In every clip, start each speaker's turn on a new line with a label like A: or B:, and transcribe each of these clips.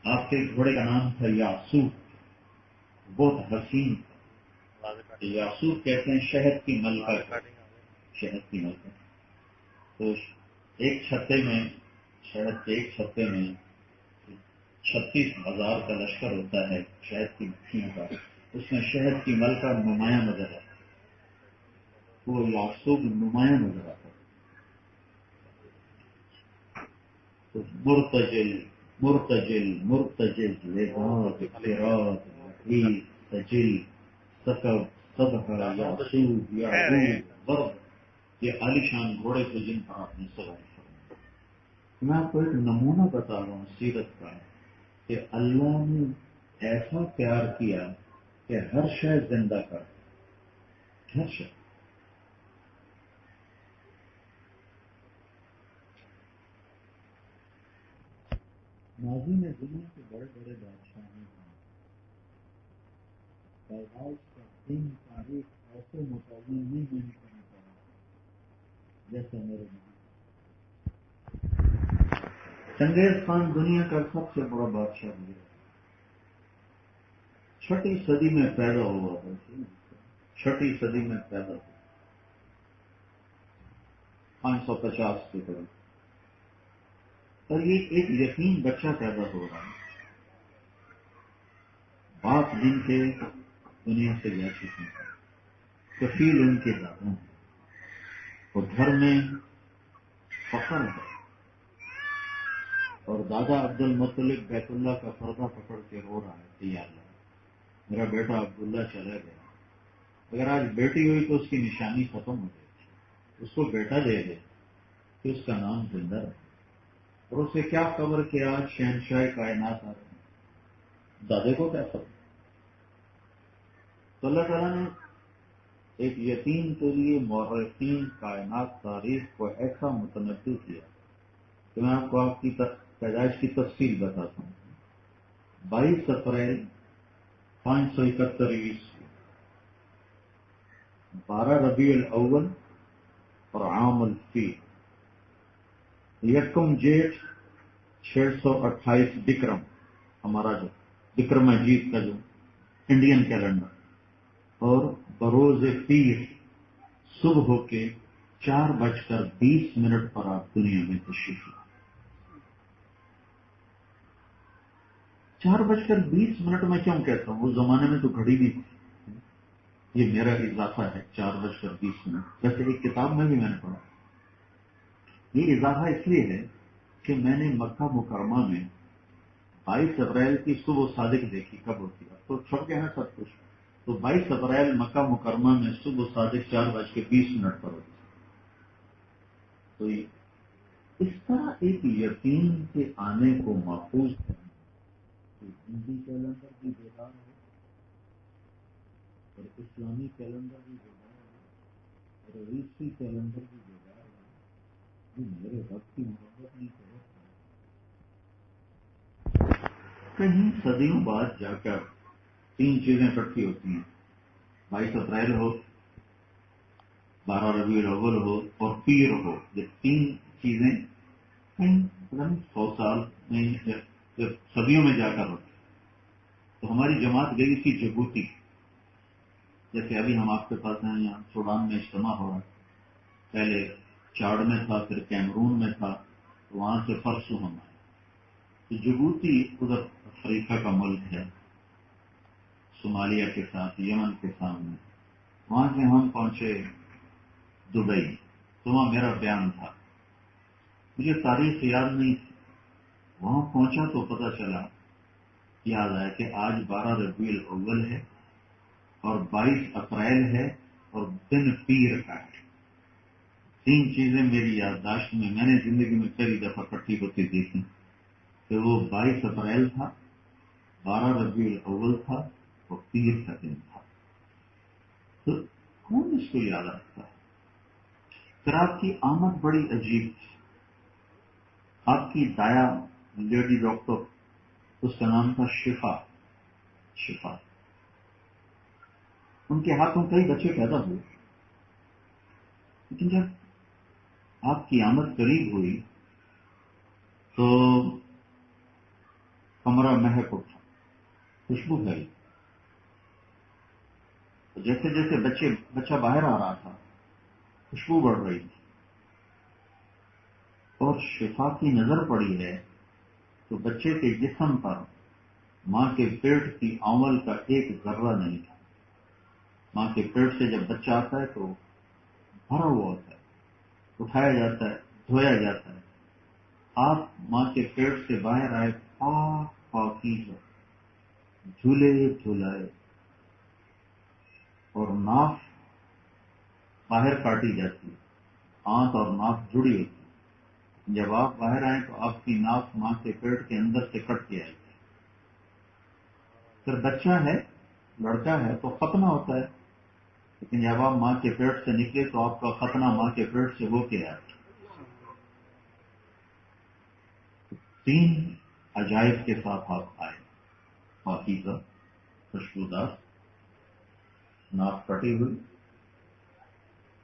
A: آپ کے گھوڑے کا نام تھا یاسوف، بہت حسین تھا۔ یاسوف کہتے ہیں شہد کی ملکہ کو، شہد کی ملکہ۔ تو ایک چھتے میں، شہد کے ایک چھتے میں 36,000 کا لشکر ہوتا ہے شہد کی مکھیوں کا، اس میں شہد کی ملکہ نمایاں نظر آتا ہے، وہ یاسوف نمایاں نظر آتا ہے۔ تو مرتجل مرتجل مرتجل لباد قراد وحید تجل سکب صدقہ یاسوف یعقوب ضرب، یہ عالیشان گھوڑے تھے جن پر آپ نے سواری فرمائی۔ میں آپ کو ایک نمونہ بتا رہا ہوں سیرت کا، کہ اللہ نے ایسا پیار کیا کہ ہر شے زندہ کر، ہر شے۔ ماضی میں دنیا کے بڑے بڑے بادشاہ ہیں، پیدائش کا دن تاریخ ایسے متعین نہیں ہونے کرنا پڑا جیسے میرے نبی۔ چنگیز خان دنیا کا سب سے بڑا بادشاہ گزرا، 6ٹی صدی میں پیدا ہوا تھا، 6ٹی صدی میں پیدا ہوا، 550 کے قریب، اور یہ ایک یتیم بچہ پیدا ہو رہا ہے، باپ جن کے دنیا سے جا چکے ہیں، کفیل ان کے دادا ہیں، اور گھر میں فخر ہے، اور دادا عبد المطلب بیت اللہ کا پردہ پکڑ کے رو رہا ہے کہ یا اللہ میرا بیٹا عبداللہ چلا گیا، اگر آج بیٹی ہوئی تو اس کی نشانی ختم ہو جائے گی، اس کو بیٹا دے دے کہ اس کا نام زندہ رہے، اور اسے کیا خبر کہ آج شہنشاہ کائنات آ رہے ہیں، دادے کو کیا خبر۔ تو اللہ تعالیٰ نے ایک یتیم کے لیے مورخین کائنات تاریخ کو ایسا متنوع کیا کہ میں آپ کو آپ کی پیدائش کی تفصیل بتاتا ہوں۔ 22 اپریل 571 عیسوی، 12 ربیع الاول اور عام الفیل، 1 جیٹھ 628 بکرم، ہمارا جو بکرم اجیت کا جو انڈین کیلنڈر، اور بروز پیر صبح کے 4:20 پر آپ دنیا میں تشریف لائے۔ 4:20 میں کیوں کہتا ہوں، اس زمانے میں تو گھڑی نہیں تھی، یہ میرا اضافہ ہے 4:20۔ ویسے ایک کتاب میں بھی میں نے پڑھا، یہ اضافہ اس لیے ہے کہ میں نے مکہ مکرمہ میں 22 اپریل کی صبح صادق دیکھی، کب ہوتی ہے تو چھپ گیا ہے سب کچھ، تو 22 اپریل مکہ مکرمہ میں صبح صادق 4:20 پر ہوتی ہے۔ تو اس طرح ایک یقین کے آنے کو محفوظ کرنا، ہندی کیلنڈر بھی بیدار ہو اور اسلامی کیلنڈر بھی بیدار ہو اور عیسوی کیلنڈر بھی بیدار ہو، یہ میرے رب کی محبت نہیں کرے۔ کہیں صدیوں بعد جا کر 3 چیزیں اکٹھی ہوتی ہیں، 22 اپریل ہو، 12 ربیع الاول ہو اور پیر ہو، یہ 3 چیزیں کہیں 100 سال میں یا صدیوں میں جا کر ہوتی۔ تو ہماری جماعت گئی تھی جبوتی، جیسے ابھی ہم آپ کے پاس ہیں، یہاں سوڈان میں اجتماع ہو رہا ہے، پہلے چاڑ میں تھا، پھر کیمرون میں تھا، تو وہاں سے پرسوں ہم آئے۔ تو جبوتی ادھر افریقہ کا ملک ہے، صومالیہ کے ساتھ، یمن کے سامنے، وہاں سے ہم پہنچے دبئی، تو وہاں میرا بیان تھا، مجھے تاریخ یاد نہیں تھی، وہاں پہنچا تو پتہ چلا، یاد آیا کہ آج 12 ربیع الاول ہے اور 22 اپریل ہے اور دن پیر کا ہے۔ 3 چیزیں میری یادداشت میں نے زندگی میں کئی دفعہ اکٹھی ہوتی دیکھی، کہ وہ 22 اپریل تھا، 12 ربیع الاول تھا اور پیر کا دن تھا۔ تو کون اس کو یاد رکھتا ہے؟ پھر آپ کی آمد بڑی عجیب تھی، آپ کی دایا لیڈی ڈاکٹر، اس کا نام تھا شفا، شفا، ان کے ہاتھوں کئی بچے پیدا ہوئے، لیکن جب آپ کی آمد قریب ہوئی تو کمرہ مہک اٹھا، خوشبو پھیلی. تو جیسے جیسے بچہ باہر آ رہا تھا خوشبو بڑھ رہی تھی، اور شفا کی نظر پڑی ہے تو بچے کے جسم پر ماں کے پیٹ کی آمل کا ایک ذرہ نہیں تھا. ماں کے پیٹ سے جب بچہ آتا ہے تو بھرا ہوا ہوتا ہے، اٹھایا جاتا ہے، دھویا جاتا ہے. آپ ماں کے پیٹ سے باہر آئے پاکیزہ، جھولے جھولائے، اور ناف باہر کاٹی جاتی ہے، آنت اور ناف جڑی ہوتی ہے. جب آپ باہر آئیں تو آپ کی ناف ماں کے پیٹ کے اندر سے کٹ کے آئے گی. پھر بچہ ہے، لڑکا ہے تو ختنہ ہوتا ہے، لیکن جب آپ ماں کے پیٹ سے نکلے تو آپ کا ختنہ ماں کے پیٹ سے ہو کے آیا. 3 عجائب کے ساتھ آپ آئے، پاکیزہ، خوشبودار، ناف کٹی ہوئی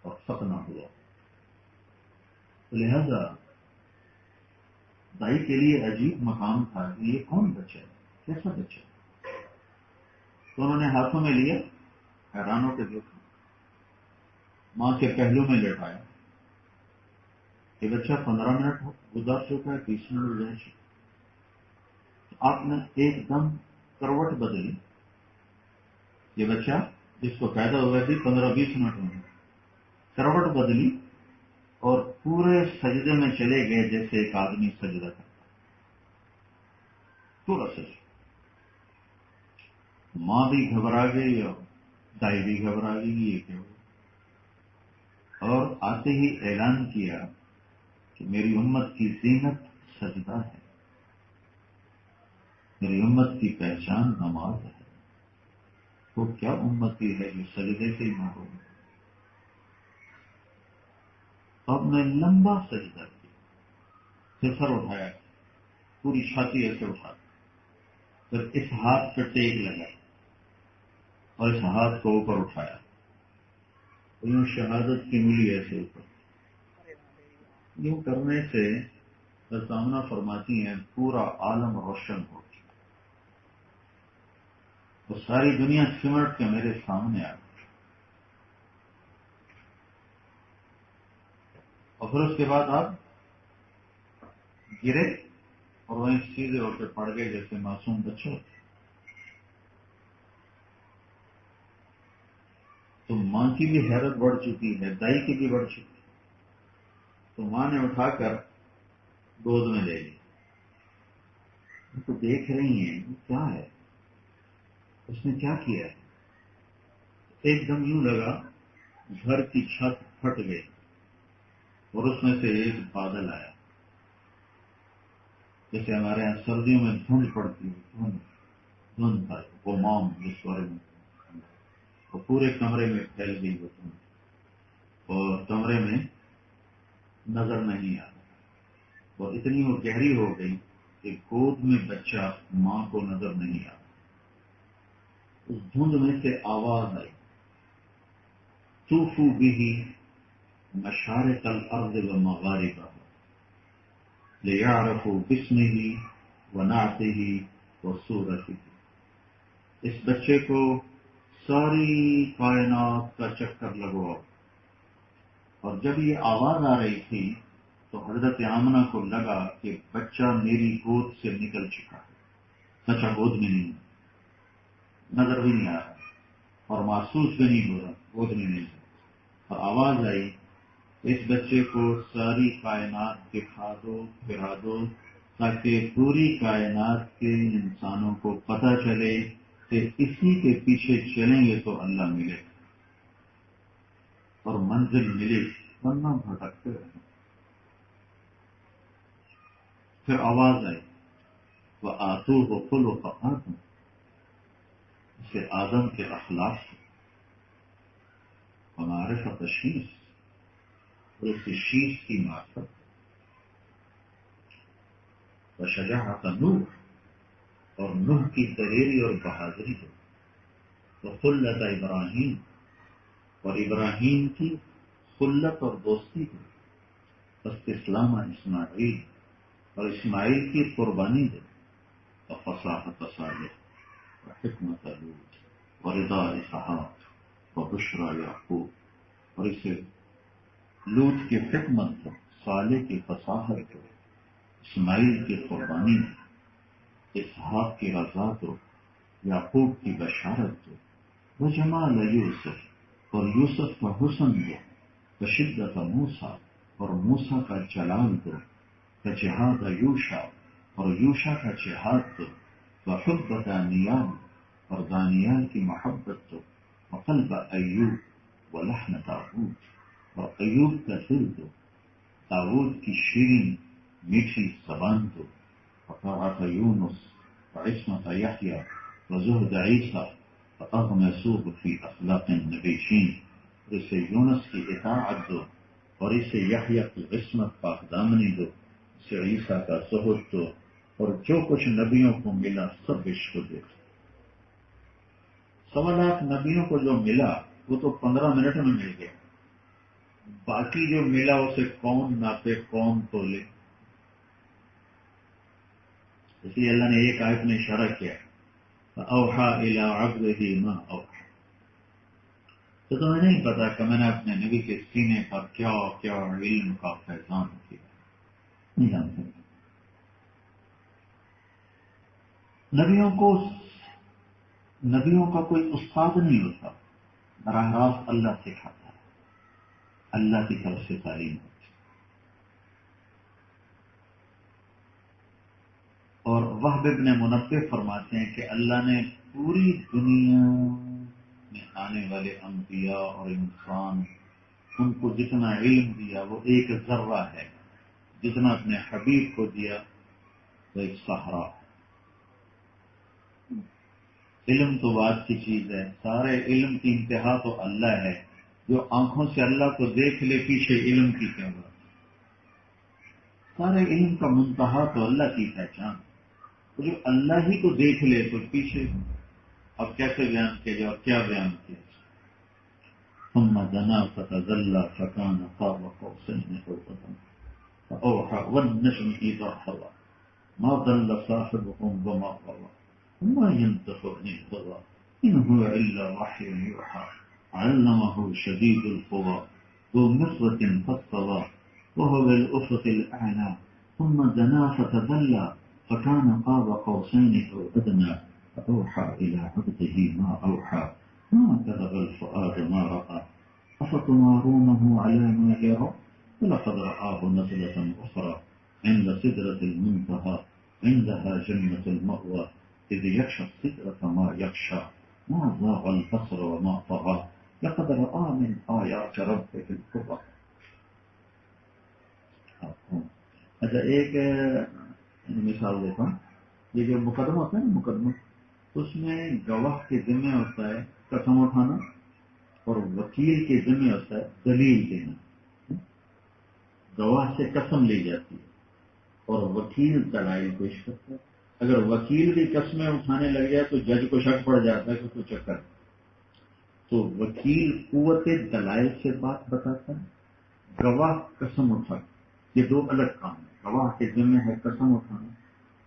A: اور ختنہ ہوا. لہذا دائی کے لیے عجیب مقام تھا کہ یہ کون بچہ ہے، کیسا بچہ ہے. تو انہوں نے ہاتھوں میں لیا، حیران ہو کے دیکھا، ماں کے پہلو میں لٹایا. یہ بچہ 15 منٹ گزار چکا ہے، 20 منٹ گزار چکا. آپ نے ایک دم کروٹ بدلی. یہ بچہ جس کو پیدا ہوا تھی 15-20 منٹ میں کروٹ بدلی اور پورے سجدے میں چلے گئے جیسے ایک آدمی سجدہ کرتا، پورا سجدہ. ماں بھی گھبرا گئی اور دائی بھی گھبرا گئی، یہ کیا ہو. اور آتے ہی اعلان کیا کہ میری امت کی زینت سجدہ ہے، میری امت کی پہچان نماز ہے. وہ کیا امتی ہے جو سجدے سے ہی محروم ہے. اب میں لمبا سجدہ کیا، پھر سر اٹھایا، پوری چھاتی ایسے اٹھا، پھر اس ہاتھ پہ ٹیک لگا اور اس ہاتھ کو اوپر اٹھایا. انہوں شہادت کی انگلی ایسے اوپر. یوں کرنے سے سامنا فرماتی ہیں پورا عالم روشن ہو گیا. وہ ساری دنیا سمٹ کے میرے سامنے آ گئی. اور پھر اس کے بعد آپ گرے اور وہیں سیدھے ہو کے پڑ گئے جیسے معصوم بچے ہوتے. تو ماں کی بھی حیرت بڑھ چکی ہے، دائی کی بھی بڑھ چکی. تو ماں نے اٹھا کر گود میں لے لی. تو دیکھ رہی ہیں کیا ہے، اس نے کیا کیا ہے. ایک دم یوں لگا گھر کی چھت پھٹ گئی اور اس میں سے ایک بادل آیا، جیسے ہمارے یہاں سردیوں میں دھند پڑتی ہے، دھند تھا وہ مام جس بارے میں، وہ پورے کمرے میں پھیل گئی وہ دھند، اور کمرے میں نظر نہیں آ رہا. اور اتنی وہ گہری ہو گئی کہ گود میں بچہ ماں کو نظر نہیں آ رہا. اس دھند میں سے آواز آئی، طوفوا به مشارق الارض ومغاربها لیعرفوا باسمه ونعته وصورته. اس بچے کو ساری کائنات کا چکر لگواؤ. اور جب یہ آواز آ رہی تھی تو حضرت آمنہ کو لگا کہ بچہ میری گود سے نکل چکا ہے. بچہ گود میں نہیں، نظر بھی نہیں آ رہا اور محسوس بھی نہیں ہو رہا، گود میں نہیں. اور آواز آئی، اس بچے کو ساری کائنات دکھا دو، پھرا دو، تاکہ پوری کائنات کے انسانوں کو پتہ چلے کہ اسی کے پیچھے چلیں گے تو اللہ ملے اور منزل ملے، ورنہ بھٹکتے رہیں. پھر آواز آئی، وَآتُوهُ خُلُقَ آدم، اسے آدم کے اخلاق سے ومعرفت شیش، اور اس کی شیش کی معرفت، وشجاعت نوح، اور نوح کی دلیری اور بہادری ہے، وخلت ابراہیم، اور ابراہیم کی خلت اور دوستی ہے، واستسلام اسماعیل، اور اسماعیل کی قربانی ہے، وفصاحة صالح وحکمت لوط ورضا اسحاق وبشرى یعقوب. اور اسے لوط کی حکمت دو، صالح کی فصاحت دو، اسماعیل کی قربانی دو، اسحاق کی رضا دو، یعقوب کی بشارت دو، وجمال یوسف اور یوسف کا حسن دو، وشدت موسیٰ اور موسیٰ کا جلال دو، وجہاد یوشع اور یوشع کا جہاد دو، وحب دانیال اور دانیال کی محبت دو، وقلب ایوب ولحن داود اور ایوب کا دل دو، داود کی شیرین میٹھی زبان دو، وطاعت یونس وعصمت یحییٰ وزہد عیسیٰ وأغمسوه فی اخلاق النبیشین. اسے یونس کی اطاعت دو اور اسے یحییٰ کی عصمت پاک دامنی دو، اسے عیسیٰ کا زہد دو، اور جو کچھ نبیوں کو ملا سب عشق دے. 1.25 نبیوں کو جو ملا وہ تو 15 منٹ میں مل گیا، باقی جو ملا اسے کون ناپے کون تولے. اس لیے اللہ نے ایک آیت میں اشارہ کیا اوحا الی عبدہ ما اوحا. تو تمہیں نہیں پتا کہ میں نے اپنے نبی کے سینے پر کیا کیا علم کا فیضان کیا، نہیں جانتے. نبیوں کا کوئی استاد نہیں ہوتا، براہ راست اللہ سکھاتا ہے، اللہ کی طرف سے تعلیم ہوتی. اور وہب ابن منبہ فرماتے ہیں کہ اللہ نے پوری دنیا میں آنے والے انبیاء اور انسان ان کو جتنا علم دیا وہ ایک ذرہ ہے، جتنا اپنے حبیب کو دیا وہ ایک صحرا ہے. علم تو بات کی چیز ہے، سارے علم کی انتہا تو اللہ ہے. جو آنکھوں سے اللہ کو دیکھ لے پیچھے علم کی کیا بات. سارے علم کا منتہا تو اللہ کی پہچان. جو اللہ ہی کو دیکھ لے تو پیچھے اب کیسے بیان کیا جائے اور کیا بیان کیا جائے. ثم دنا فتدلى فكان قاب قوسين او ادنى فاوحى والنجم اذا هوى ما ضل صاحبكم وما غوى وما ينطق عن الهوى ان هو الا وحي يوحى علمه شديد القوى ذو مرة فاستوى وهو بالافق الاعلى ثم دنا فتدلى فكان قاب قوسين او ادنى فاوحى الى عبده ما اوحى ما كذب الفؤاد ما رأى أفتمارونه على ما يرى ولقد رآه نزلة أخرى عند سدرة المنتهى عندها جنة المأوى إذ يغشى السدرة ما يغشى ما زاغ البصر وما طغى لقد رأى من آيات ربه الكبرى. اچھا ایک مثال دیتا ہوں. یہ جو مقدمہ ہوتا ہے نا مقدمہ، اس میں گواہ کے ذمہ ہوتا ہے قسم اٹھانا اور وکیل کے ذمہ ہوتا ہے دلیل دینا. گواہ سے قسم لی جاتی ہے اور وکیل دلائل پیش کرتا ہے. اگر وکیل کی قسمیں اٹھانے لگ جائے تو جج کو شک پڑ جاتا ہے کہ کوئی چکر. تو وکیل قوت دلائل سے بات بتاتا ہے، گواہ قسم اٹھا. یہ دو الگ کام ہیں. گواہ کے ذمہ ہے قسم اٹھانا،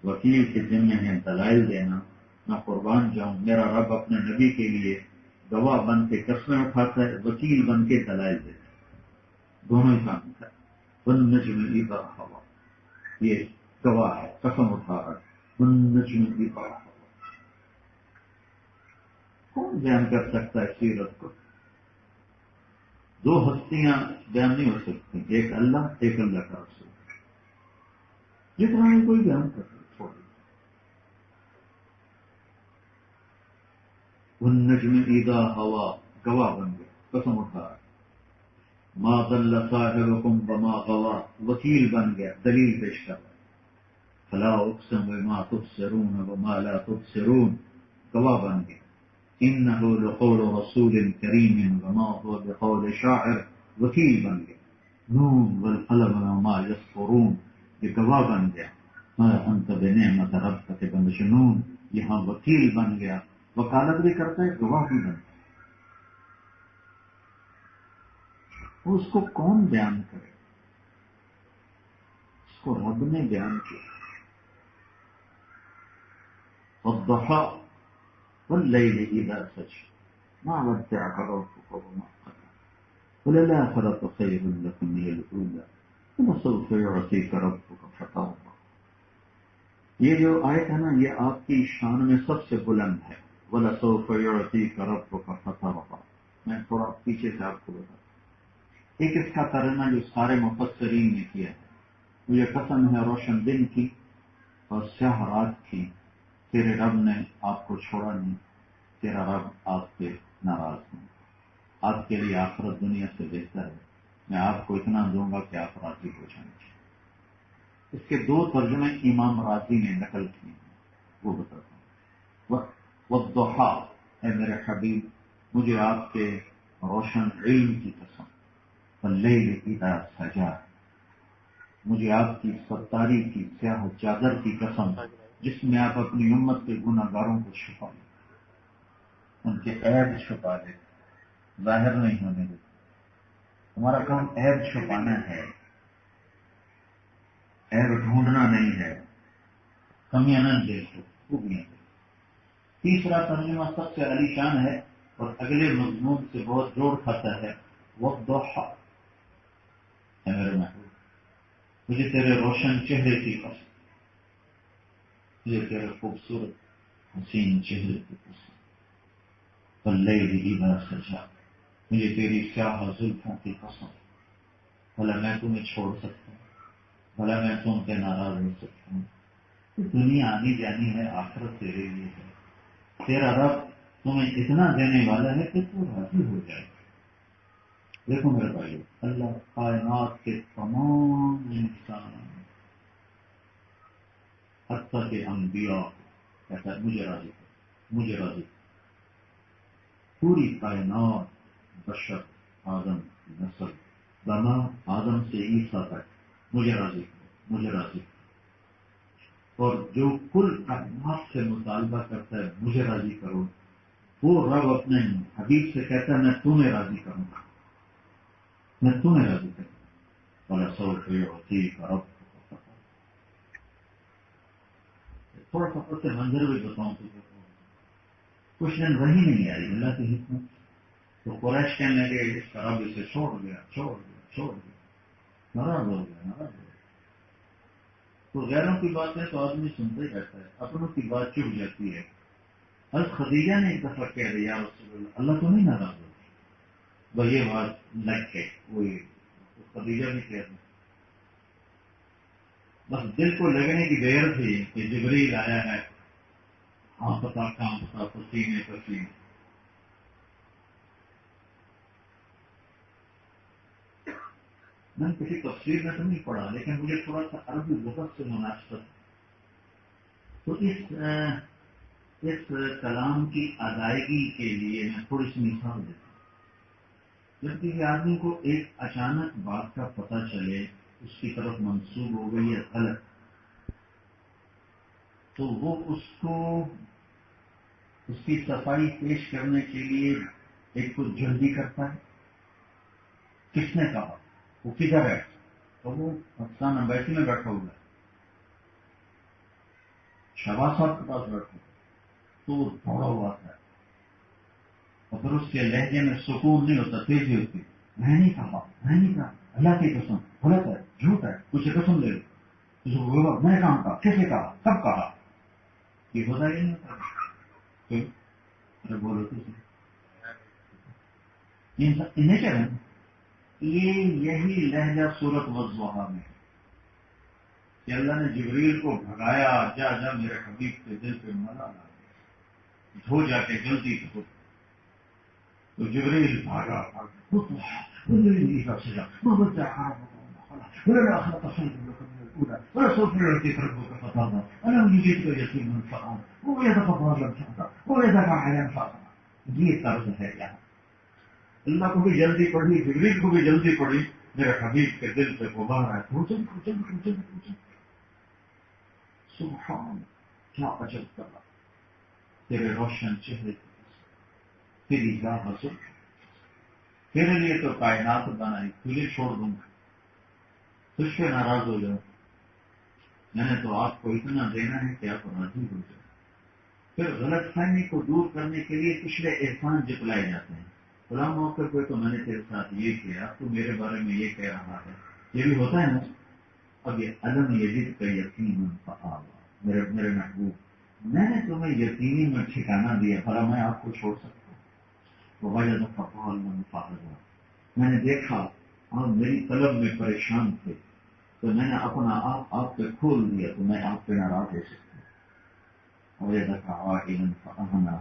A: وکیل کے ذمہ ہے دلائل دینا. میں قربان جاؤں میرا رب اپنے نبی کے لیے گواہ بن کے قسمیں اٹھاتا ہے، وکیل بن کے دلائل دیتا ہے. دونوں ہی کام ہے. والنجم اذا ہوا، یہ گواہ ہے قسم اٹھا رہا ہے. والنجم اذا ہوا، کون بیان کر سکتا ہے سیرت کو؟ دو ہستیاں بیان نہیں ہو سکتی، ایک اللہ ایک اللہ کا رسول. جتنا ہی کوئی بیان کر سکتا چھوڑ. والنجم اذا ہوا، گواہ بن گیا قسم اٹھا رہا ہے. ما ضل صاحبكم وما غوى، وکیل بن گیا دلیل پیش کر رہا ہے. فلا اقسم بما تبصرون وما لا تبصرون، گواہ بن گیا. انه لقول رسول کریم وما هو بقول شاعر، وکیل بن گیا. نون والقلم وما يسطرون، یہ گواہ بن گیا. ما انت بنعمت ربك بمجنون، یہاں وکیل بن گیا، وکالت بھی کرتا ہے گواہ بھی بن گیا. اس کو کون بیان کرے؟ اس کو رب نے بیان کیا. والضحى والليل إذا سجى ما ودعك ربك وما قلى وللآخرة خير لك من الأولى ولسوف يعطيك ربك فترضى. یہ جو آیت ہے نا یہ آپ کی شان میں سب سے بلند ہے. وَلَسَوْفَ يُعْطِيكَ رَبُّكَ فَتَرْضَىٰ. میں تھوڑا پیچھے سے آپ کو بتا. ایک اس کا ترجمہ جو سارے مفسرین نے کیا ہے وہ یہ قسم ہے روشن دن کی اور سیاہ رات کی تیرے رب نے آپ کو چھوڑا نہیں، تیرا رب آپ سے ناراض نہیں. آپ کے لیے آخرت دنیا سے بہتر ہے. میں آپ کو اتنا دوں گا کہ آپ راضی ہو جائیں گے. اس کے دو ترجمے امام راضی نے نقل کیے ہیں، وہ بتاتا ہوں. والضحیٰ، اے میرے حبیب مجھے آپ کے روشن علم کی قسم. واللیل اذا سجا، مجھے آپ کی ستاری کی سیاہ چادر کی قسم جس میں آپ اپنی امت کے گناہ گاروں کو چھپا لیں، ان کے عیب چھپا لیں، ظاہر نہیں ہونے دیتے. ہمارا کام عیب چھپانا ہے، عیب ڈھونڈنا نہیں ہے. کمیاں نہ دیکھو، خوبیاں دیکھو. تیسرا ترجمہ سب سے عالی شان ہے اور اگلے مضمون سے بہت جوڑ کھاتا ہے. والضحیٰ، اے میرے محبوب مجھے تیرے روشن چہرے کی قسم، مجھے تیرے خوبصورت حسین چہرے کی قسم. واللیل اذا سجا، مجھے تیری سیاہ زلفوں کی قسم. بھلا میں تمہیں چھوڑ سکتا ہوں؟ بھلا میں تم سے ناراض ہو سکتا ہوں؟ دنیا آنی جانی ہے، آخرت تیرے لیے ہے. تیرا رب تمہیں اتنا دینے والا ہے کہ تو راضی ہو جائے. دیکھو میرے بھائیو، اللہ کائنات کے تمام انسان حتیٰ کے انبیاء کہتا ہے مجھے راضی کرو، مجھے راضی کرو. پوری کائنات بشر آدم کی نسل بنا آدم سے عیسیٰ تک مجھے راضی کرو، مجھے راضی کرو. اور جو کل کائنات سے مطالبہ کرتا ہے مجھے راضی کرو، وہ رب اپنے حبیب سے کہتا ہے میں تمہیں راضی کروں گا، میں تمہیں راضی کروں گا. وَلَسَوْفَ يُعْطِيكَ رَبُّكَ فَتَرْضَىٰ. تھوڑا سا اس سے منظر بھی بتاؤں تجھے. کچھ دن وہی نہیں آئی اللہ کی حکمت. تو قریش کہنے لگے اس کا رب اسے چھوڑ گیا، چھوڑ گیا، چھوڑ گیا. ناراض ہو گیا، ناراض ہو گیا. تو غیروں کی باتیں تو آدمی سنتا ہی رہتا ہے، اپنوں کی بات چپ جاتی ہے. حضرت خدیجہ نے ایک دفعہ کہہ دیا یا رسول اللہ، اللہ تو نہیں ناراض ہوگی. بھائی یہ بات لگ کے وہی خدیجہ بھی کہہ دیا. بس دل کو لگنے کی دیر تھی کہ جبریل آیا ہے، ہاں پتا کام پتا پسینے پسینے. میں نے کسی تفسیر میں تو نہیں پڑھا لیکن مجھے تھوڑا سا عربی لغت سے مناسبت ہے. تو اس کلام کی ادائیگی کے لیے میں تھوڑی سی مثال دیتا ہوں. جب کسی آدمی کو ایک اچانک بات کا پتہ چلے اس کی طرف منسوب ہو گئی ہے غلط، تو وہ اس کو اس کی صفائی پیش کرنے کے لیے ایک تو جلدی کرتا ہے. کس نے کہا؟ وہ کدھر ہے؟ تو وہ افسانہ بیٹھی میں بیٹھا ہوا ہے، شہباز صاحب کے پاس بیٹھا تو وہ دوڑا ہوا تھا. اور پھر اس کے لہجے میں سکون نہیں ہوتا، تیزی ہوتی. میں نہیں کہا، میں نہیں کہا، اللہ کی قسم غلط ہے، جھوٹ ہے، کچھ قسم لے لو. میں کہاں کہا، کیسے کہا، کب کہا؟ یہ ہوتا ہی نہیں ہوتا. ارے بولو تو نیچر ہے. یہی لہجہ سورت والضحیٰ میں ہے کہ اللہ نے جبریل کو بھگایا، جا جا میرے حبیب کے دل پہ ملا لا دھو جا کے جلدی دھو. تو جبریل بھاگا یہ طرز ہے یہاں. اللہ کو بھی جلدی پڑی، جبریل کو بھی جلدی پڑی، میرے حبیب کے دل پہ غبار ہے. سبحان، کیا عجب کرا تیرے روشن چہرے کی تیری ذات حسن. تیرے لیے تو کائنات بنائی، تجھے چھوڑ دوں گا، تجھ پہ ناراض ہو جاؤ. میں نے تو آپ کو اتنا دینا ہے کہ آپ راضی ہو جائیں. پھر غلط فہمی کو دور کرنے کے لیے پچھلے احسان جتلائے جاتے ہیں. فلاں موقع پہ تو میں نے تیرے ساتھ یہ کیا، تو میرے بارے میں یہ کہہ رہا ہے. یہ بھی ہوتا ہے نا. اب یہ علم یزید کا یقین میرے محبوب، میں نے تمہیں یقینی میں ٹھکانا دیا، بھلا میں آپ کو چھوڑ سکتا ہوں؟ تو وجہ میں نے دیکھا آپ میری طلب میں پریشان تھے، تو میں نے اپنا آپ پہ کھول دیا، تو میں آپ پہ ناراض ہو سکتا ہوں. وجہ فأغنى،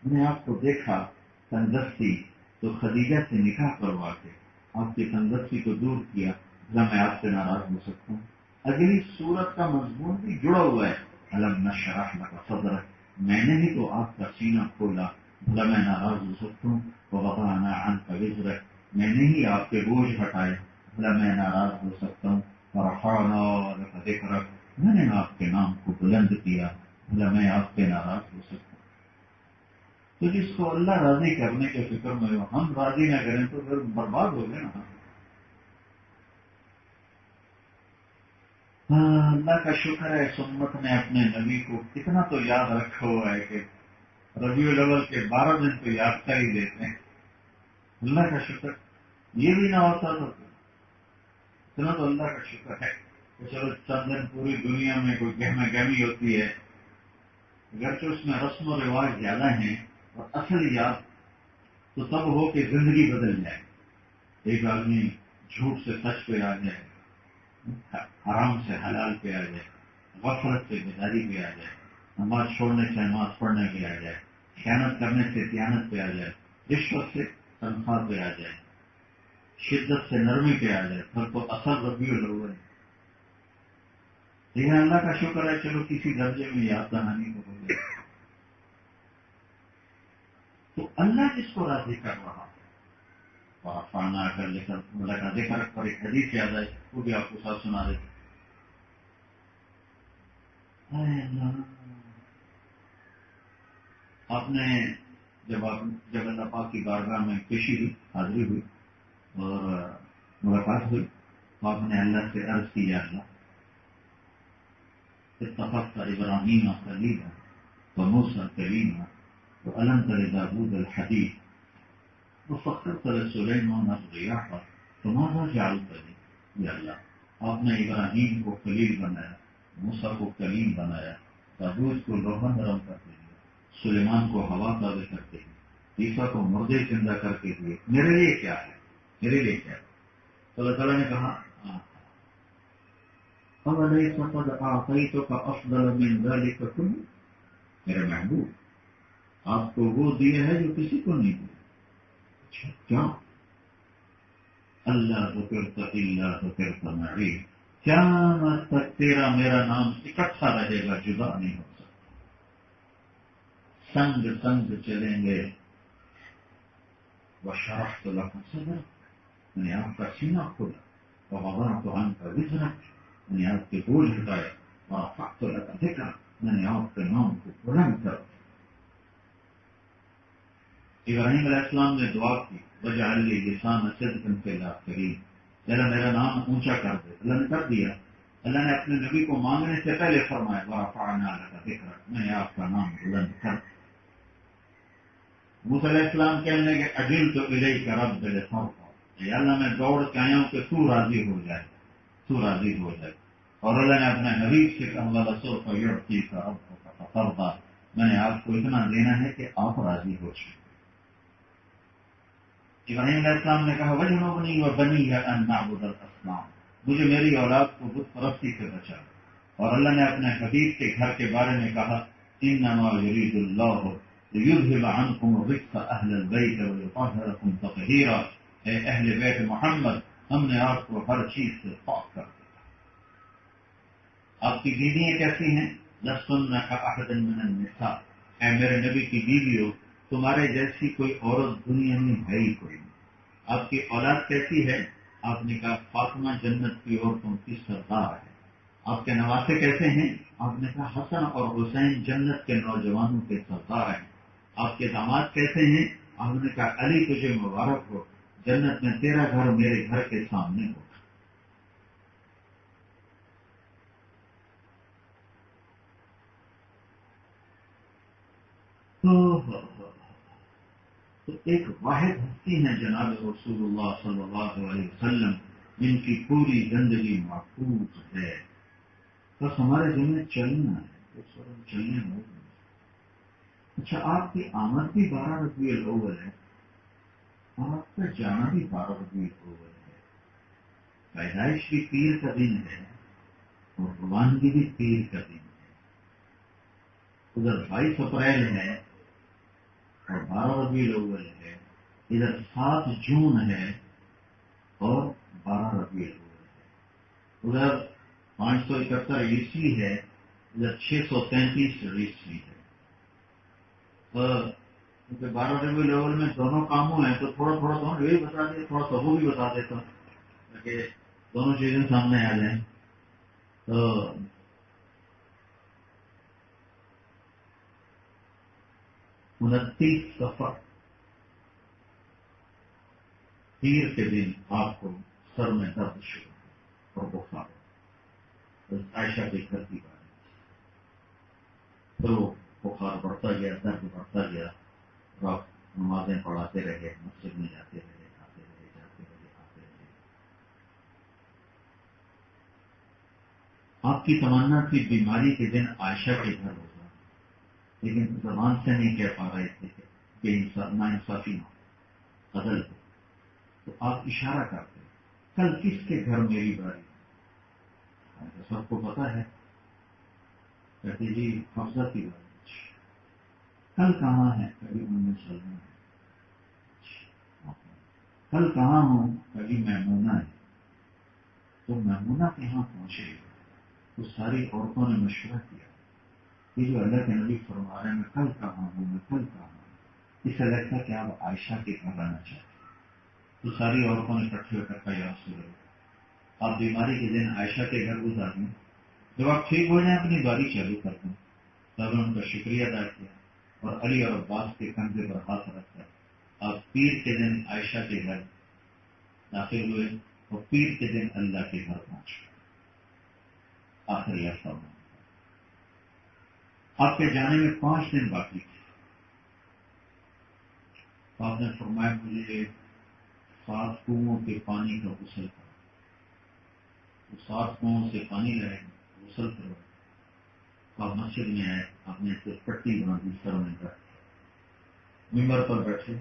A: میں نے آپ کو دیکھا تندرستی، تو خدیجہ سے نکاح کروا کے آپ کی تندرستی کو دور کیا، بھلا میں آپ سے ناراض ہو سکتا ہوں؟ اگلی صورت کا مضمون بھی جڑا ہوا ہے. الم نشرح لک صدرک، میں نے ہی تو آپ کا سینہ کھولا، بھلا میں ناراض ہو سکتا ہوں؟ ووضعنا عنک وزرک، میں نے ہی آپ کے بوجھ ہٹائے، بھلا میں ناراض ہو سکتا ہوں؟ ورفعنا لک ذکرک، میں نے آپ کے نام کو بلند کیا، بھلا میں آپ پہ ناراض ہو سکتا ہوں؟ تو جس کو اللہ راضی کرنے کے فکر میں ہو، ہم راضی نہ کریں تو پھر برباد ہو گئے نا. اللہ کا شکر ہے سنت نے اپنے نبی کو کتنا تو یاد رکھا ہوا ہے کہ ربیع الاول کے 12 دن تو یاد کر ہی دیتے ہیں. اللہ کا شکر. یہ بھی نہ ہوتا تو اتنا تو اللہ کا شکر ہے کہ چلو چند دن پوری دنیا میں کوئی گہما گہمی ہوتی ہے، اگرچہ اس میں رسم و رواج زیادہ ہیں، اور اصل یاد تو تب ہو کہ زندگی بدل جائے. ایک آدمی جھوٹ سے سچ پہ آ جائے، حرام سے حلال پہ آ جائے، غفلت سے بیداری پہ آ جائے، نماز چھوڑنے سے نماز پڑھنے پہ آ جائے، خیانت کرنے سے دیانت پہ آ جائے، رشوت سے تنخواہ پہ آ جائے، شدت سے نرمی پہ آ جائے، پھر تو اصل ربیع الاول ہے. لیکن اللہ کا شکر ہے چلو کسی درجے میں یاد دہانی کو ہو گئی. تو اللہ جس کو راضی کر رہا اور فانا کر لے کر اللہ کا ذکر پر ایک حدیث یاد آئے، وہ بھی آپ کو ساتھ سنا دیتے. آپ نے جب اللہ پاک کی بارگاہ میں پیشی ہوئی، حاضری ہوئی اور ملاقات ہوئی، تو آپ نے اللہ سے عرض کی، یا اللہ اتخذت ابراہیم خلیلا وموسیٰ کلیما وألم تر داود الحديد وسخرت لسليمان الرياح فماذا جعلت لي؟ یا اللہ آپ نے ابراہیم کو خلیل بنایا، موسیٰ کو کلیم بنایا، داود کو لوہا نرم کر کے دیا، سلیمان کو ہوا تازہ کر کے دی، عیسیٰ کو مردے زندہ کر کے دیے، میرے لیے کیا ہے؟ میرے لیے کیا ہے؟ تو اللہ تعالیٰ نے کہا أَوَلَيْسَ قَدْ أَعْطَيْتُكَ أَفْضَلَ مِنْ ذَلِكَ كُلِّهِ، میرے محبوب آپ کو وہ دیا ہے جو کسی کو نہیں دیا. اچھا کیا؟ اللہ ذکرت الا ذکرت معی، قیامت تک تیرا میرا نام اکٹھا رہے گا، جدا نہیں ہو سکتا. سنگ سنگ چلیں گے. وشرحت لك صدرك، میں نے آپ کا سینہ کھولا، ووضعت عنك وزرك، میں نے آپ کے بوجھ ہٹائے، ورفعت لك ذکرك، میں نے آپ کے نام کو بلند کر. ابراہیم علیہ السلام نے دعا کی، وجعل لی لسان صدق فی الاخرین، اللہ میرا نام اونچا کر دے. اللہ نے کر دیا. اللہ نے اپنے نبی کو مانگنے سے پہلے فرمایا، ورفعنا لک ذکرک، میں نے آپ کا نام بلند کر. موسیٰ علیہ السلام کہنے لگے، عجلت الیک رب لترضی، یا اللہ میں دوڑ کے آیا ہوں کہ تو راضی ہو جائے، تو راضی ہو جائے. اور اللہ نے اپنے حبیب سے کہا، وَلَسَوْفَ يُعْطِيكَ رَبُّكَ فَتَرْضَىٰ، میں نے آپ کو اتنا دینا ہے کہ آپ راضی ہو جائیں. ابراہیم علیہ السلام نے کہا، وَجْنُبْنِي وَبَنِيَّ أَن نَّعْبُدَ الْأَصْنَامَ، مجھے میری اولاد کو بت پرستی سے بچا. اور اللہ نے اپنے حبیب کے گھر کے بارے میں کہا، إِنَّمَا يُرِيدُ اللَّهُ لِيُذْهِبَ عَنْكُمُ الرِّجْسَ أَهْلَ الْبَيْتِ وَيُطَهِّرَكُمْ تَطْهِيرًا، اے اہل بیت محمد، ہم نے آپ کو ہر چیز سے پاک کر دیا. آپ کی بیویاں کیسی ہیں؟ لَسْتُنَّ كَأَحَدٍ مِّنَ النِّسَاءِ، اے میرے نبی کی بیویوں، تمہارے جیسی کوئی عورت دنیا میں ہے ہی کوئی نہیں. آپ کی اولاد کیسی ہے؟ آپ نے کہا فاطمہ جنت کی عورتوں کی سردار ہے. آپ کے نواسے کیسے ہیں؟ آپ نے کہا حسن اور حسین جنت کے نوجوانوں کے سردار ہیں. آپ کے داماد کیسے ہیں؟ آپ نے کہا علی تجھے مبارک ہو، جنت میں تیرا گھر میرے گھر کے سامنے ہو. ہو۔ تو ایک واحد ہستی ہے جناب رسول اللہ صلی اللہ علیہ وسلم، جن کی پوری زندگی محفوظ ہے۔ بس ہمارے ذمہ چلنا ہے، اس وقت ہم چلنے ہو۔ اچھا، آپ کی آمد بھی 12 ربیع الاول ہے اور آپ کا جانا بھی 12 ربیع الاول ہے۔ پیدائش بھی پیر کا دن ہے اور روانگی بھی پیر کا دن ہے۔ ادھر 22 اپریل ہے اور 12 ربیع الاول ہے، ادھر 7 جون ہے اور 12 ربیع الاول ہے۔ ادھر 571 عیسوی ہے، ادھر 633 عیسوی ہے۔ کیونکہ 12 ربیع الاول میں دونوں کاموں ہیں تو تھوڑا تھوڑا تو یہ بتا دیا، تھوڑا سا وہ بھی بتا دیتا تاکہ دونوں چیزیں سامنے آ جائیں۔ تو 29 صفر پیر کے دن آپ کو سر میں درد شروع اور بخار، عائشہ کے گھر کی بات ہے۔ پھر وہ بخار بڑھتا گیا، درد بڑھتا گیا، اور آپ نمازیں پڑھاتے رہے، مسجد میں جاتے رہے، آتے رہے، جاتے رہے، آتے رہے۔ آپ کی تمنا تھی بیماری کے دن عائشہ کے گھر ہوگا، لیکن زبان سے نہیں کہہ پا رہے تھے کہ ناانصافی نہ عدل ہو، تو آپ اشارہ کرتے کل کس کے گھر میری باری؟ سب کو پتا ہے، کہتے جی حفصہ کی باری۔ کل کہاں ہے؟ کبھی ام سلمہ ہے۔ کل کہاں ہوں؟ کبھی میمونہ ہے۔ تو میمونہ کے یہاں پہنچے تو ساری عورتوں نے مشورہ کیا کہ جو اللہ کے نبی فرما رہے ہیں میں کل کہاں ہوں، میں کل کہاں ہوں، اس سے لگتا کہ آپ عائشہ کے گھر آنا چاہتے۔ تو ساری عورتوں نے اکٹھے ہو کر کہا یا رسول اللہ، آپ بیماری کے دن عائشہ کے گھر گزار دیں، جب آپ ٹھیک ہو جائیں اپنی باری چالو کر دیں۔ تب نے ان کا شکریہ ادا کیا اور علی اور عباس کے کندھے پر ہاتھ رکھ کر آپ پیر کے دن عائشہ کے گھر داخل ہوئے اور پیر کے دن اللہ کے گھر پہنچ گئے۔ آخری فرمان آپ کے جانے میں 5 دن باقی تھے۔ آپ نے فرمایا مجھے 7 کنوؤں کے پانی کا غسل کرو، تو 7 کنوؤں سے پانی لائے، غسل کرو۔ آپ مسجد میں آئے، آپ نے اسے پٹی باندھی، سر میں رکھ، ممبر پر بیٹھے،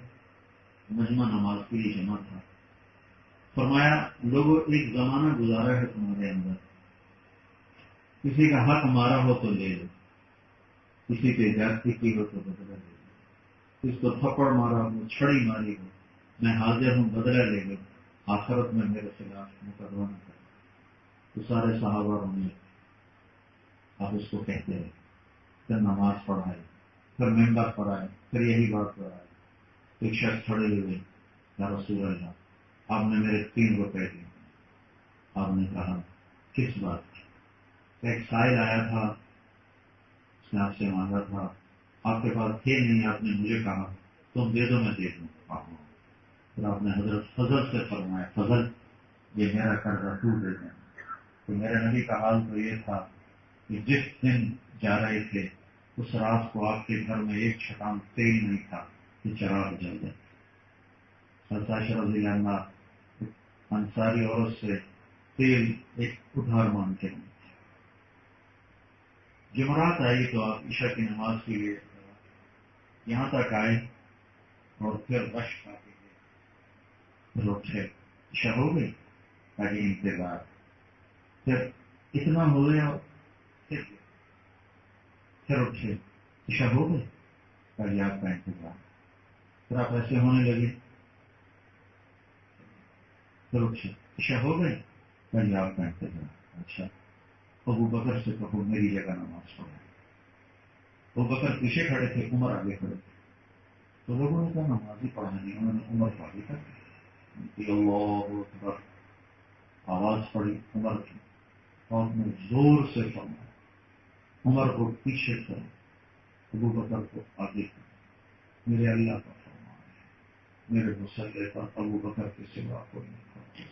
A: مجمع نماز کے لیے جمع تھا۔ فرمایا لوگوں ایک زمانہ گزارا ہے تمہارے اندر، کسی کا حق مارا ہو تو لے لو، کسی پہ زیادتی کی ہو تو بدلہ لے لو، اس کو تھپڑ مارا ہو، چھڑی ماری ہو، میں حاضر ہوں، بدلہ لے لو، آخرت میں میرے خلاف مقدمہ نہ کرو۔ تو سارے صحابہ رونے، آپ اس کو کہتے رہے، پھر نماز پڑھائے، پھر ممبر پڑھائے، پھر یہی بات پڑھائے۔ ایک شخص کھڑے ہوئے، یا رسول اللہ آپ نے میرے 3 روپے دیے۔ آپ نے کہا کس بات کی؟ ایک سائل آیا تھا، اس نے آپ سے مانگا تھا، آپ کے پاس تھے نہیں، آپ نے مجھے کہا تم دے دو میں دے دوں۔ پھر آپ نے حضرت فضل سے فرمایا فضل یہ میرا قرضہ تو دے دیں۔ تو میرے نبی کا حال تو یہ تھا کہ جس دن جا رہے تھے اس رات کو آپ کے گھر میں ایک چھٹان تیل نہیں تھا کہ چراغ جل جائے۔ عائشہ رضی اللہ عنہ انصاری عورت سے تیل ایک ادھار مانگ کے نہیں۔ جمعرات آئی تو آپ عشاء کی نماز کے لیے یہاں تک آئے اور پھر رش کھا کے گئے، پھر اٹھے، عشاء ہو گئی، تاکہ انتظار، پھر اتنا ہو گیا اور پھر اٹھے، عشاء ہو گئی، تاکہ آپ کا انتظار، پھر آپ ایسے ہونے لگے، پھر اٹھے، عشاء ہو گئی، تاکہ آپ کا انتظار۔ اچھا ابو بکر سے کہو میری جگہ نماز پڑھے۔ ابو بکر پیچھے کھڑے تھے، عمر آگے کھڑے تھے، تو لوگوں نے کہا نماز ہی پڑھانی، انہوں نے عمر کو آگے کر دیا، اللہ اکبر، آواز پڑی عمر کی، اور نے زور سے فرمایا عمر کو پیچھے کرو، ابو بکر کو آگے کرو، میرے اللہ کا فرمان ہے، میرے مسلح پر ابو بکر کے سوا کوئی نہیں کرتا۔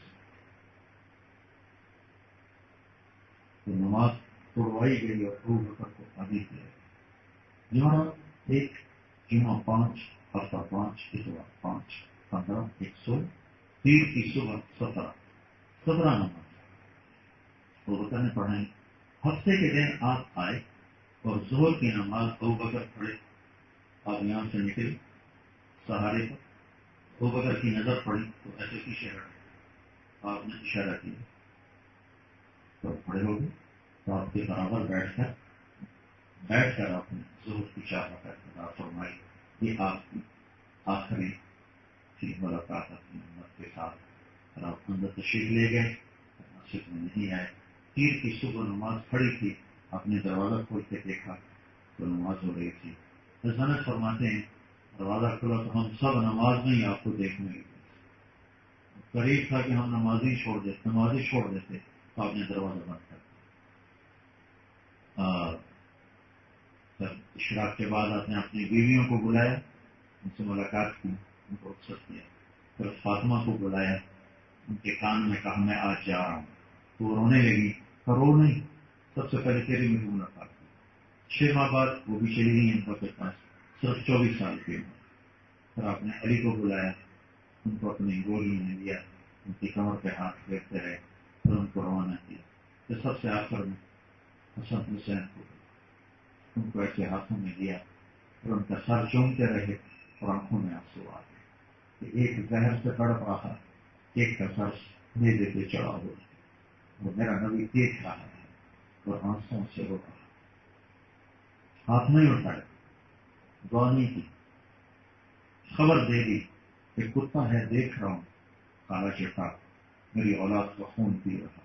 A: تو نماز توڑوائی گئی اور ابو بکر کو آگے کیا۔ یہاں ایک جمعہ 5، ہفتہ 5، اتوار 5، 15، 100، پیر کی صبح 17 نماز وہ بتانے پڑھیں۔ ہفتے کے دن آپ آئے اور ظہر کی نماز ابوبکر پڑھے، آپ یہاں سے نکلے سہارے پر، ابوبکر کی نظر پڑی تو ایسے پیچھے ہٹے، آپ نے اشارہ کیا تو کھڑے ہو گئے، تو آپ کے برابر بیٹھ کر آپ نے ظہر کی 4 رکعت ادا فرمائی۔ یہ آپ کی آخری تھی ملاقات اپنی امت کے ساتھ، اور آپ اندر تشریف لے گئے، مسجد میں نہیں آئے۔ پیر کی صبح نماز پڑھی تھی، آپ نے دروازہ کھول کے دیکھا تو نماز ہو رہی تھی۔ حضرت فرماتے ہیں دروازہ کھلا تو ہم سب نماز میں ہی آپ کو دیکھنے لگے، قریب تھا کہ ہم نمازی چھوڑ دیتے تو آپ نے دروازہ بند کر دیا۔ جب اشراق کے بعد آپ نے اپنی بیویوں کو بلایا، ان سے ملاقات کی، ان کو رخصت کیا، پھر فاطمہ کو بلایا، ان کے کان میں کہا میں آج جا رہا ہوں، تو وہ رونے لگی، رو نہیں، سب سے پہلے تیری میری ملاقات کی۔ 6 ماہ بعد وہ بھی چلی گئی ان کے پاس، صرف 24 سال کی عمر۔ پھر آپ نے علی کو بلایا، ان کو اپنی گولی میں لیا، ان کی کمر پہ ہاتھ پھیرتے رہے، پھر ان کو روانہ کیا۔ پھر سب سے آخر میں حسن حسین کو ان کو ایسے ہاتھوں میں لیا، اور ان کا سر چومتے رہے اور آنکھوں میں آنسو آ گئے کہ ایک زہر سے تڑپ رہا، ایک کا سر میرے پہ چڑھا ہوا اور میرا نبی دیکھ رہا ہے اور آنسوں سے رو رہا، ہاتھ نہیں اٹھایا، دعا نہیں کی، خبر دے دی کہ کتا ہے دیکھ رہا ہوں کالا چٹا، میری اولاد کا خون پی رہا۔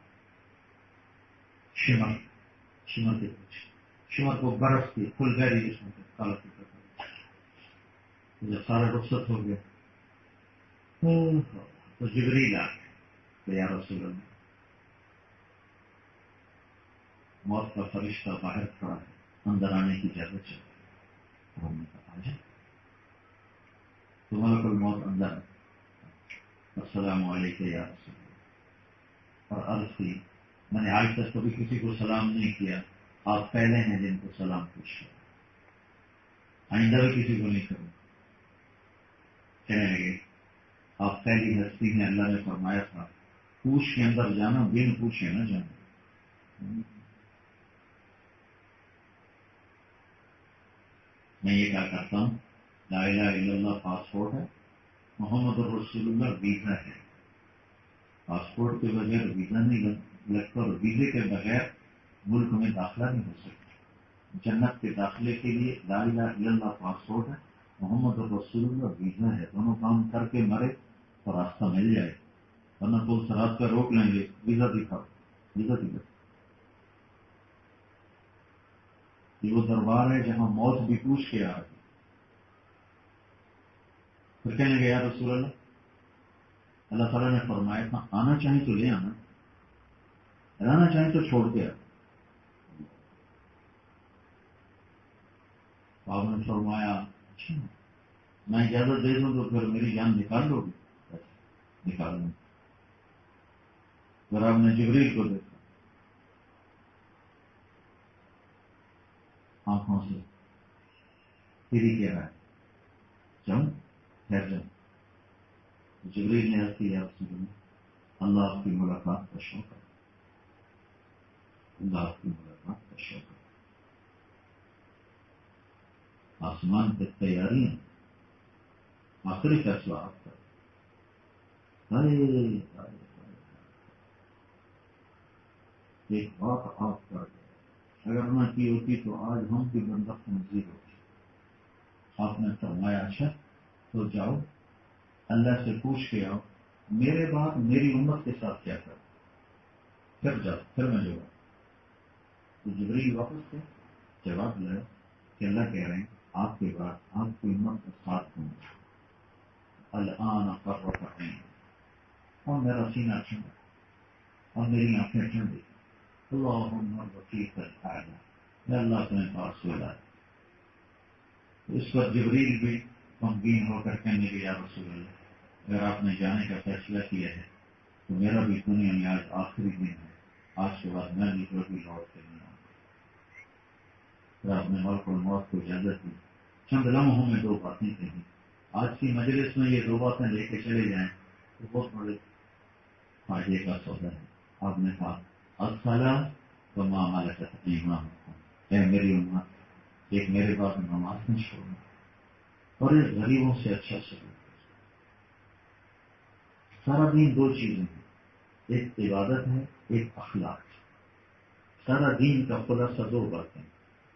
A: شمر کے کچھ شمر کو برف کی کھل گہری جسم کے کالا چٹا، جب سارے رخصت ہو گئے تو جبریل آ گئے کہ یا رسول اللہ، موت کا فرشتہ باہر کھڑا ہے، اندر آنے کی اجازت چاہیے۔ ہم نے کہا آجا، تو ملک الموت اندر، السلام علیکم یا رسول اللہ، اور عرض کی میں نے آج تک کبھی کسی کو سلام نہیں کیا، آپ پہلے ہیں جن کو سلام پوچھا، آئندہ بھی کسی کو نہیں کروں۔ کہنے لگے آپ پہلی ہستی ہیں، اللہ نے فرمایا تھا پوچھ کے اندر جانا، بن پوچھے نہ جانا۔ میں یہ کیا کرتا ہوں، لا الہ الا اللہ پاسپورٹ ہے، محمد رسول اللہ ویزا ہے، پاسپورٹ کے بغیر ویزا نہیں لگتا، اور ویزے کے بغیر ملک میں داخلہ نہیں ہو سکتا۔ جنت کے داخلے کے لیے لا الہ الا اللہ پاسپورٹ ہے، محمد رسول اللہ ویزا ہے، دونوں کام کر کے مرے تو راستہ مل جائے، ورنہ تو سرحد پہ روک لیں گے، ویزا دکھاؤ، ویزا دکھاؤ۔ یہ وہ دربار ہے جہاں موت بھی پوچھ کے آ رہی۔ پھر کہنے لگے یا رسول اللہ تعالیٰ نے فرمایا تھا آنا چاہیں تو لے آنا، رہنا چاہیں تو چھوڑ کے آ۔ آپ نے فرمایا اچھا میں اجازت دے دوں تو پھر میری جان نکال دو گی؟ نکال دوں۔ پھر آپ نے جبریل کو دیکھا، آنکھوں سے پھری کہہ رہا ہے جاؤں، ٹھہر جاؤں۔ جبریل نے عرض کیا اللہ آپ کی ملاقات کا شوق ہے، اللہ آپ کی ملاقات کا شوق ہے، آسمان پہ تیاریاں، آخری فیصلہ آپ کا۔ ایک بات آپ کر گئے، اگر نہ کی ہوتی تو آج ہم کی بندق مزید ہوتی۔ آپ نے فرمایا اچھا تو جاؤ اللہ سے پوچھ کے آؤ میرے بعد میری امت کے ساتھ کیا کرو، پھر جاؤ، پھر میں جاؤں۔ تو جبریل واپس تھے، جواب دیا کہ اللہ کہہ رہے ہیں آپ کے بعد آپ کی امت کا ساتھ دوں گا، الآن قرۃ عین، اور میرا سینہ ٹھنڈا اور میری آنکھیں ٹھنڈی، اللہم رفیق الاعلی، میں اللہ تمہیں پاس ہو جائے۔ اس پر جبریل بھی غمگین ہو کر کہنے لگے یا رسول اللہ اگر آپ نے جانے کا فیصلہ کیا ہے تو میرا بھی دنیا میں آج آخری دن ہے، آج کے بعد میں بھی کبھی لوٹ کے نہیں آؤں گا۔ پھر آپ نے ملک الموت کو اجازت دی چند لمحوں میں 2 باتیں کہیں. آج کی مجلس میں یہ 2 باتیں لے کے چلے جائیں تو بہت بڑے فائدے کا سودا ہے. آپ نے کہا الصلاۃ وما ملکت ایمانکم، اے میری امت ایک میرے بعد نماز نہیں چھوڑنا اور ایک غریبوں سے اچھا سلوک. سارا دین 2 چیزیں ہیں، ایک عبادت ہے، ایک اخلاق. سارا دین کا خلاصہ 2 باتیں،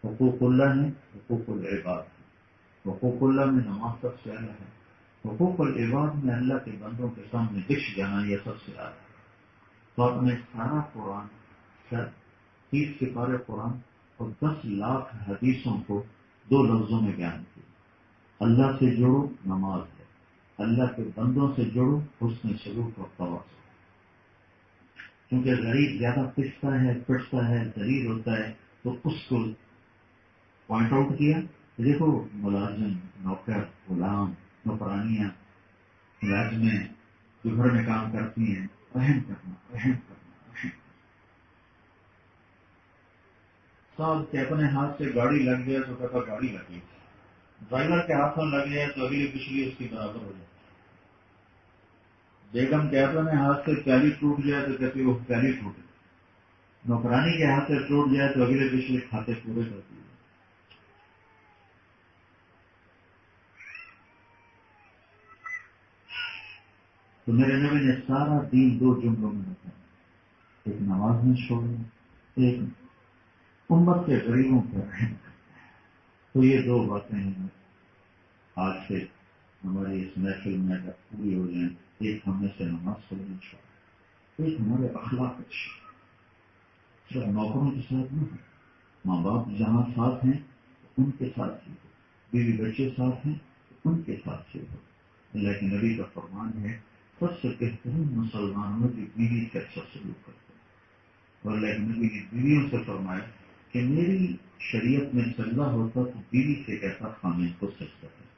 A: حقوق اللہ ہے، حقوق العباد ہے. حقوق اللہ میں نماز سب سے اعلیٰ ہے، حقوق العباد میں اللہ کے بندوں کے سامنے بچ جانا یہ سب سے اعلیٰ ہے. تو آپ نے سارا قرآن 30 سپارے قرآن اور 10 لاکھ حدیثوں کو 2 لفظوں میں بیان کیا. اللہ سے جڑو نماز ہے، اللہ کے بندوں سے جڑو حسن سلوک اور تواضع. کیونکہ غریب زیادہ پستا ہے، پٹتا ہے، ذلیل ہوتا ہے، تو اس کو پوائنٹ آؤٹ کیا. دیکھو ملازم، نوکر، غلام، نوکرانیاں، ملازمیں جو گھر میں کام کرتی ہیں، رحم کرنا، رحم کرنا، رحم. صاحب کے اپنے ہاتھ سے گاڑی لگ گیا تو کہتا گاڑی لگی، ڈرائیور کے ہاتھ میں لگ گیا تو اگلی پچھلی اس کی برابر ہو جاتی. بیگم کے اپنے ہاتھ سے پیالی ٹوٹ جائے تو کہتی وہ پیالی ٹوٹے. نوکرانی کے ہاتھ سے ٹوٹ جائے تو اگلے پچھلے کھاتے پورے کرتی ہے. تو میرے نبی نے سارا دین 2 جملوں میں بتایا، ایک نماز میں چھوڑنا، ایک امت کے غریبوں پر رحم کرنا. تو یہ 2 باتیں ہیں آج سے ہماری اس محفل میں اگر پوری ہو جائیں. ایک ہم میں سے نماز پڑھنا چھوڑا، ایک ہمارے اخلاق اچھے، صرف نوکروں کے ساتھ نہیں، ماں باپ جہاں ساتھ ہیں ان کے ساتھ ہی ہو، بیوی بچے ساتھ ہیں ان کے ساتھ ہی ہو. اللہ کے نبی کا فرمان ہے سب سے بہترین مسلمانوں کی بیوی سے اچھا سلوک کرتے ہیں. اور اللہ کے نبی نے بیویوں سے فرمایا کہ میری شریعت میں سجدہ ہوتا تو بیوی سے کیسا خامن کو سجدہ ہے.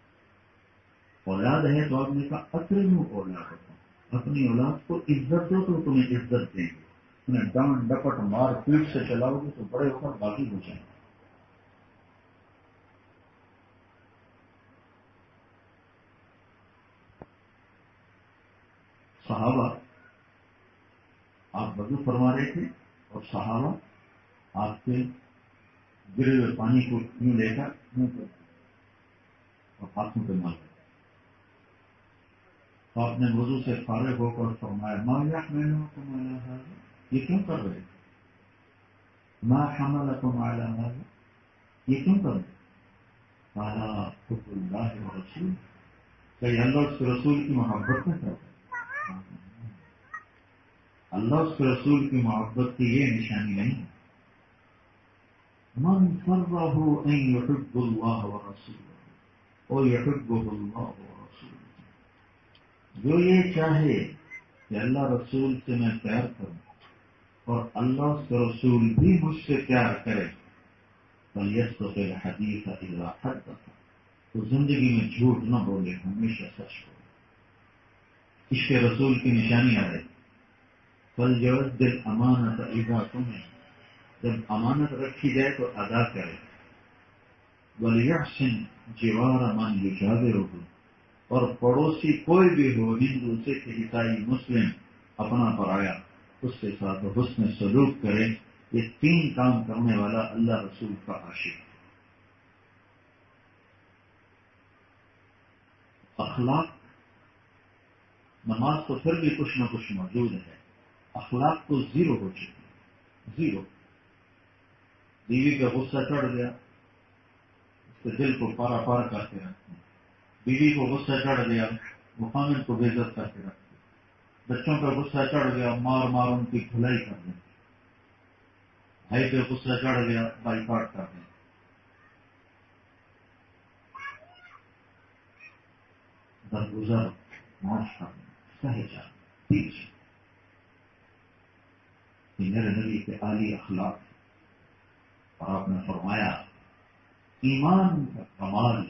A: اولاد ہے تو آپ نے کہا اکرموا اولادکم، اپنی اولاد کو عزت دو تو تمہیں عزت دیں گے. انہیں ڈانٹ ڈپٹ مار پیٹ سے چلاؤ گے تو بڑے ہو کر باغی ہو جائیں گے. صحابہ آپ وضو فرما رہے تھے اور صحابہ آپ کے گرے ہوئے پانی کو یوں لے کر منہ پر اور ہاتھوں پہ مار. تو آپ نے وضو سے فارغ ہو کر فرمایا ما يحملكم على هذا، یہ کیوں کر رہے؟ ما حملكم على هذا، یہ کیوں کر رہے؟ قال حب اللہ ورسول، کہ اللہ اس کے رسول کی محبت میں کر رہے. اللہ اس کے رسول کی محبت کی یہ نشانی نہیں ہے. من سره ان يحب الله ورسوله ويحبه الله ورسوله، جو یہ چاہے کہ اللہ رسول سے میں پیار کروں اور اللہ اس کے رسول بھی مجھ سے پیار کرے، فَلْيَصْدِقِ الْحَدِيثَ إِذَا حَدَّثَ، تو زندگی میں جھوٹ نہ بولے، ہمیشہ سچ بولے. عشق رسول کی نشانی آ رہی. فَلْيُؤَدِّ الْأَمَانَةَ إِذَا تُؤْمِنَ، جب امانت رکھی جائے تو ادا کرے. وَلْيَحْسِنْ جِوَارَ مَنْ يُجَاوِرُهُ، اور پڑوسی کوئی بھی ہو، ہندو سکھ عیسائی مسلم اپنا پرایا، اس کے ساتھ حسن سلوک کرے. یہ 3 کام کرنے والا اللہ رسول کا عاشق ہے. اخلاق، نماز تو پھر بھی کچھ نہ کچھ موجود ہے، اخلاق تو 0 ہو چکی ہے، 0. بیوی کا غصہ چڑھ گیا، اس کے دل کو پارا پار کر کے رکھتے ہیں. بیوی کو غصہ چڑھ گیا، وہ خامن کو بے عزت کر کے رکھتے. بچوں کا غصہ چڑھ گیا، مار مار ان کی دھلائی کر دیں. بھائی پہ غصہ چڑھ گیا، بائی کاٹ کر دیں. درگزر معاف کرنا، سہے جانا، پیچھے. یہ میرے نبی کے عالی اخلاق ہے. اور آپ نے فرمایا ایمان کا کمال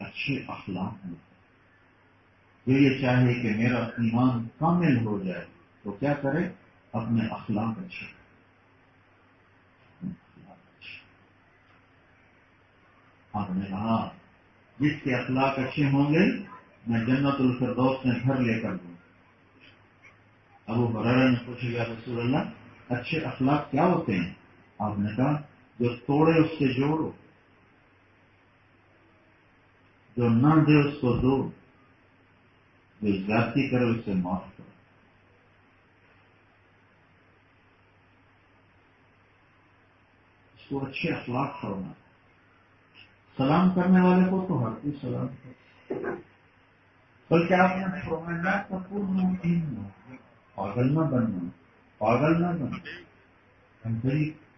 A: اچھے اخلاق میں. جو یہ چاہے کہ میرا ایمان کامل ہو جائے تو کیا کرے؟ اپنے اخلاق اچھے. آپ نے کہا جس کے اخلاق اچھے ہوں گے میں جنت الفردوس میں گھر لے کر دوں. ابو ہریرہ نے پوچھا یا رسول اللہ اچھے اخلاق کیا ہوتے ہیں؟ آپ نے کہا جو توڑے اس سے جوڑو، جو نہ دے اس کو دو، جو زیادتی کرے اس سے معاف کرو. اس کو اچھے اخلاق فرمانا. سلام کرنے والے کو تو ہر کوئی سلام کرے، بلکہ آپ نے فرمایا پاگل نہ بننا، پاگل نہ بننا. ہم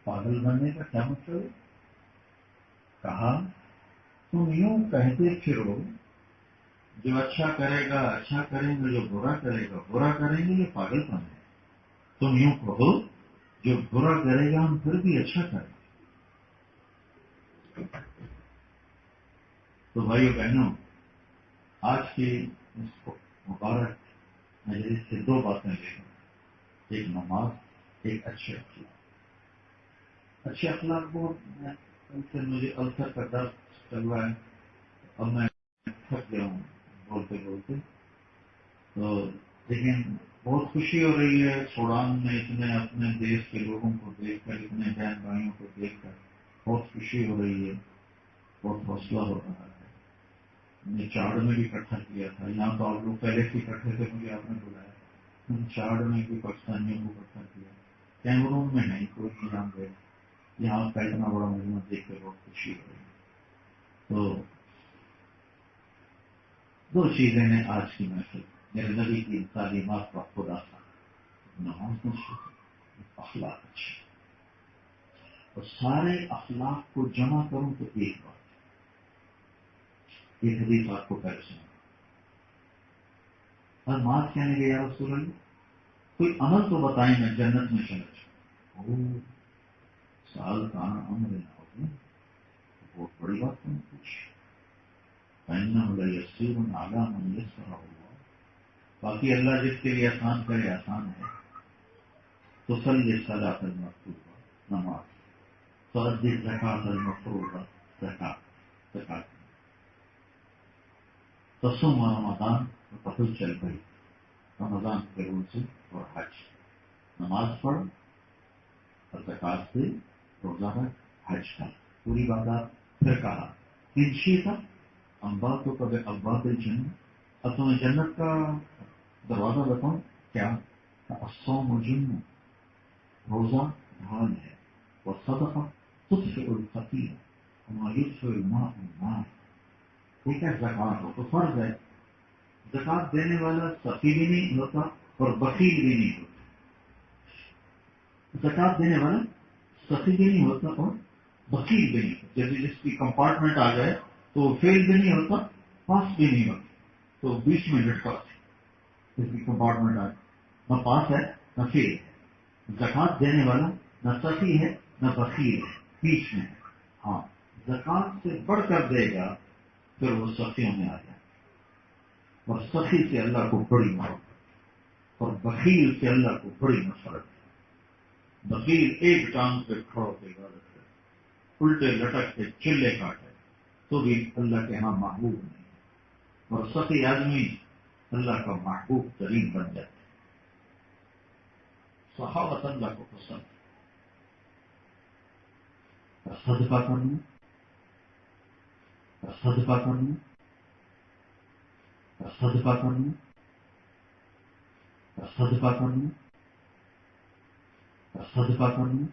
A: پاگل بننے کا کیا مطلب ہے؟ کہا تم یوں کہتے پھرو جو اچھا کرے گا اچھا کریں گے، جو برا کرے گا برا کریں گے، یہ پاگل پن ہے. تم یوں کہو جو برا کرے گا ہم پھر بھی اچھا کریں. تو بھائیو بہنوں، آج کی اس مبارک مجلس سے دو باتیں لے لیں، ایک نماز، ایک اچھے اخلاق. اچھے اخلاق بہت مجھے السر کا درد چل رہا ہے، اب میں تھک گیا ہوں بولتے بولتے. تو لیکن بہت خوشی ہو رہی ہے سوڈان میں اتنے اپنے دیش کے لوگوں کو دیکھ کر، اتنے بہن بھائیوں کو دیکھ کر بہت خوشی ہو رہی ہے، بہت حوصلہ ہو رہا ہے. ہم نے چاڑ میں بھی اکٹھا کیا تھا، یہاں تو آپ لوگ پہلے سے اکٹھے تھے، مجھے آپ نے بلایا. ہم چاڑ میں بھی پاکستانیوں کو اکٹھا کیا، کیمرون میں نہیں کوئی نظام گئے. یہاں کا اتنا بڑا مجموعہ دیکھ کر بہت خوشی ہو رہی ہے. تو دو چیزیں نے آج کی محفل میرے نبی کی تعلیمات کا خدا تھا. نماز میں اخلاق اچھے، اور سارے اخلاق کو جمع کروں تو ایک بات، ایک حدیث آپ کو پہلے سنا. اور ماں کہنے گے یا رسول اللہ کوئی عمل تو بتائیں میں جنت میں چلا جاؤں. سال کا امر نہ ہو، بہت بڑی بات تم نے پوچھی. پہننا یسیر ناگا من یس رہا ہوا، باقی اللہ جس کے لیے آسان کرے آسان ہے. تو صلی صلاۃ المکتوبہ نماز، فردی زکات المفروضہ زکات، تصوم رمضان تو پتل چل گئی رمضان کے روزے اور حج. نماز پڑھ اور زکات سے روزہ رکھ حج کا پوری بات. پھر کہا تین تھا امبا تو کبھی ابا کے جنت. اب تمہیں جنت کا دروازہ بتاؤں کیا؟ الصوم جنہ، روزہ ڈھال ہے، اور صدقہ تطفئ الخطیئہ وما یطفئ الماء النار. ٹھیک ہے، زکات ہو تو فرض ہے. زکات دینے والا سخی بھی نہیں ہوتا اور بخیل بھی نہیں ہوتا. زکات دینے والا سخی بھی نہیں ہوتا اور بخیل بھی نہیں ہوتا. جیسے جس کی کمپارٹمنٹ آ جائے تو وہ فیل بھی نہیں ہوتا، پاس بھی نہیں ہوتا. تو بیچ میں لٹکا جس کی کمپارٹمنٹ آ جائے، نہ پاس ہے نہ فیل ہے. زکات دینے والا نہ سخی ہے نہ بخیل ہے، بیچ میں ہے. ہاں زکات سے بڑھ کر دے گا پھر وہ سخیوں میں آ جائے. اور سخی سے اللہ کو بڑی محبت اور بخیل سے اللہ کو بڑی نفرت. بخیل ایک ٹانگ پہ کھڑو کے عبادت کرے، الٹے لٹک کے چلے کاٹے تو بھی اللہ کے ہاں محبوب نہیں. اور سخی آدمی اللہ کا محبوب ترین بن جاتا ہے. صحابت اللہ کو پسند. صدقہ کرنا، صدقہ کرنا، صدقہ کرنا، صدقہ کرنا، صدقہ کرنا،